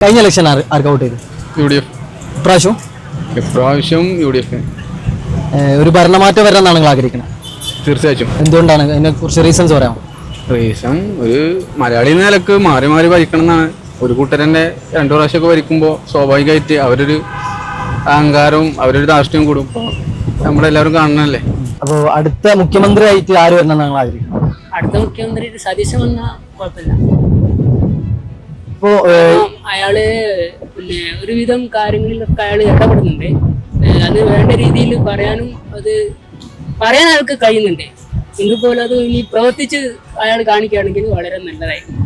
കഴിഞ്ഞ ഇലക്ഷൻ ആർക്ക് വോട്ട് ചെയ്തു? UDF. ഇപ്രാവശ്യം UDF. ഒരു ഭരണമാറ്റം വരാനാണ് നിങ്ങൾ ആഗ്രഹിക്കുന്നത്? തീർച്ചയായിട്ടും. എന്തുകൊണ്ടാണ്? അതിനെ കുറിച്ച് റീസൺസ് പറയാമോ? റീസൺ ഒരു മലയാളി നിലക്ക് മാറി മാറി ഭരിക്കണം എന്നാണ്. ഒരു കൂട്ടരൻ്റെ 2 പ്രാവശ്യമൊക്കെ ഭരിക്കുമ്പോൾ സ്വാഭാവികമായിട്ട് അവരൊരു അഹങ്കാരവും അവരൊരു ധാർഷ്ട്യവും കൂടും. നമ്മളെല്ലാവരും കാണണല്ലേ. അപ്പോൾ അടുത്ത മുഖ്യമന്ത്രി ആയിട്ട് ആര് വരണം നിങ്ങൾ ആഗ്രഹിക്കുന്നത്? അടുത്ത മുഖ്യമന്ത്രി സതീശൻ വന്നാൽ കുഴപ്പമില്ല. ഇപ്പോ അയാള് പിന്നെ ഒരുവിധം കാര്യങ്ങളിലൊക്കെ അയാൾ ഇടപെടുന്നുണ്ട്. അത് വേണ്ട രീതിയിൽ പറയാനും അത് പറയാൻ അയാൾക്ക് കഴിയുന്നുണ്ട്. എങ്കിൽപ്പോലും അത് ഇനി പ്രവർത്തിച്ച് അയാൾ കാണിക്കുകയാണെങ്കിൽ വളരെ നല്ലതായിരിക്കും.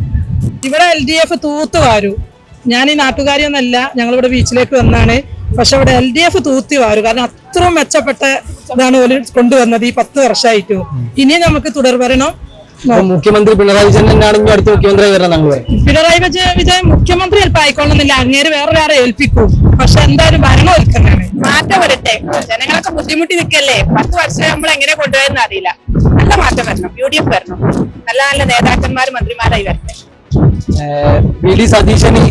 ഇവിടെ LDF തൂത്ത് വാരു. ഞാൻ ഈ നാട്ടുകാരിയൊന്നല്ല, ഞങ്ങളിവിടെ ബീച്ചിലേക്ക് വന്നാണ്. പക്ഷെ ഇവിടെ LDF തൂത്തി വാരു. കാരണം അത്രയും മെച്ചപ്പെട്ട ഇതാണ് ഓല് കൊണ്ടുവന്നത് ഈ 10 വർഷമായിട്ടു. ഇനി നമുക്ക് തുടർഭരണം. മുഖ്യമന്ത്രി പിണറായി വിജയൻ തന്നെയാണെങ്കിൽ അടുത്ത മുഖ്യമന്ത്രി വരണം ഞങ്ങൾ പറയും. പിണറായി വിജയൻ മുഖ്യമന്ത്രി ചിലപ്പോൾ ആയിക്കൊള്ളുന്നില്ല, അങ്ങേര് വേറെ ഏൽപ്പിക്കും. പക്ഷെ എന്തായാലും ഭരണം ഒരുക്കുന്നതാണ്. മാറ്റം വരട്ടെ. ജനങ്ങളൊക്കെ ബുദ്ധിമുട്ടി നിൽക്കല്ലേ. 10 വർഷം നമ്മൾ എങ്ങനെ കൊണ്ടുപോയെന്ന് അറിയില്ല. നല്ല മാറ്റം വരണം. UDF വരണം. നല്ല നല്ല നേതാക്കന്മാരും മന്ത്രിമാരായി വരട്ടെ. VD സതീശന്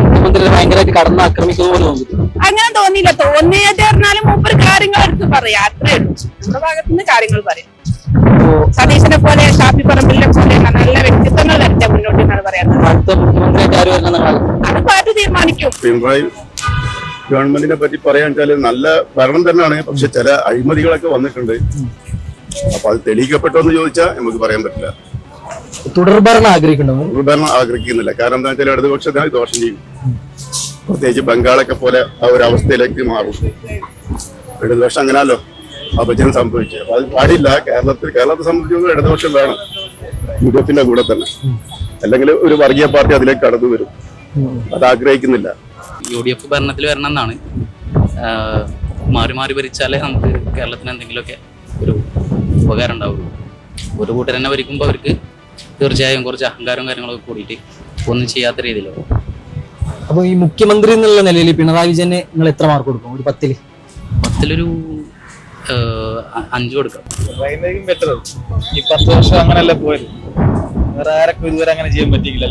മുഖ്യമന്ത്രി ഭയങ്കരമായിട്ട് കടന്നാക്രമിക്കുന്ന പോലെ തോന്നിയിട്ടുണ്ട്. അങ്ങനെ തോന്നിയില്ല. തോന്നിയത് പറഞ്ഞാലും മൂപ്പര് കാര്യങ്ങൾ എടുത്ത് പറയാം. അത്രേ ഉള്ളൂ. നമ്മുടെ ഭാഗത്തുനിന്ന് കാര്യങ്ങൾ പറയാം. സതീശനെ പോലെ ഷാഫി പറമ്പിലിനെ പോലെ നല്ല വ്യക്തിത്വങ്ങൾ വരട്ടെ മുന്നോട്ട് എന്നാണ് പറയാനുള്ളത്. അടുത്ത മുഖ്യമന്ത്രി ആര് വരണം നിങ്ങൾ? അത് പാർട്ടി തീരുമാനിക്കും. പിണറായി ഗവൺമെന്റിനെ പറ്റി പറയാൻ വെച്ചാല് നല്ല ഭരണം തന്നെയാണ്. പക്ഷെ ചില അഴിമതികളൊക്കെ വന്നിട്ടുണ്ട്. അപ്പൊ അത് തെളിയിക്കപ്പെട്ടോ എന്ന് ചോദിച്ചാൽ നമുക്ക് പറയാൻ പറ്റില്ല. തുടർഭരണം ആഗ്രഹിക്കണ്ടോ? തുടർഭരണം ആഗ്രഹിക്കുന്നില്ല. കാരണം എന്താ വെച്ചാൽ ഇടതുപക്ഷത്തിന് ദോഷം ചെയ്യും. പ്രത്യേകിച്ച് ബംഗാളൊക്കെ പോലെ ആ ഒരു അവസ്ഥയിലേക്ക് മാറും. ഇടതുപക്ഷം അങ്ങനെയല്ലോ അപജയം സംഭവിച്ചു. അപ്പൊ അത് പാടില്ല. കേരളത്തെ സംബന്ധിച്ച് ഇടതുപക്ഷം വേണം UDFന്റെ കൂടെ തന്നെ. അല്ലെങ്കിൽ ഒരു വർഗീയ പാർട്ടി അതിലേക്ക് കടന്നു വരും. അത് ആഗ്രഹിക്കുന്നില്ല. UDF ഭരണത്തിൽ വരണം എന്നാണ്. മാറി മാറി ഭരിച്ചാലേ നമുക്ക് കേരളത്തിന് എന്തെങ്കിലുമൊക്കെ ഒരു ഉപകാരം ഉണ്ടാവുള്ളൂ. ഒരു കൂട്ടർ തന്നെ ഭരിക്കുമ്പോൾ അവർക്ക് തീർച്ചയായും കുറച്ച് അഹങ്കാരവും കാര്യങ്ങളൊക്കെ കൂടിയിട്ട് ഒന്നും ചെയ്യാത്ത രീതിയിലാവും. അപ്പോൾ ഈ മുഖ്യമന്ത്രി എന്നുള്ള നിലയിൽ പിണറായി വിജയന് നിങ്ങൾ എത്ര മാർക്ക് കൊടുക്കും? ഒരു 10-ൽ? 10-ലൊരു 5 കൊടുക്കാം. ബെറ്റർ. ഈ 10 വർഷം അങ്ങനെയല്ല പോയത്. വേറെ ആരൊക്കെ ഇതുവരെ അങ്ങനെ ചെയ്യാൻ പറ്റിയില്ല.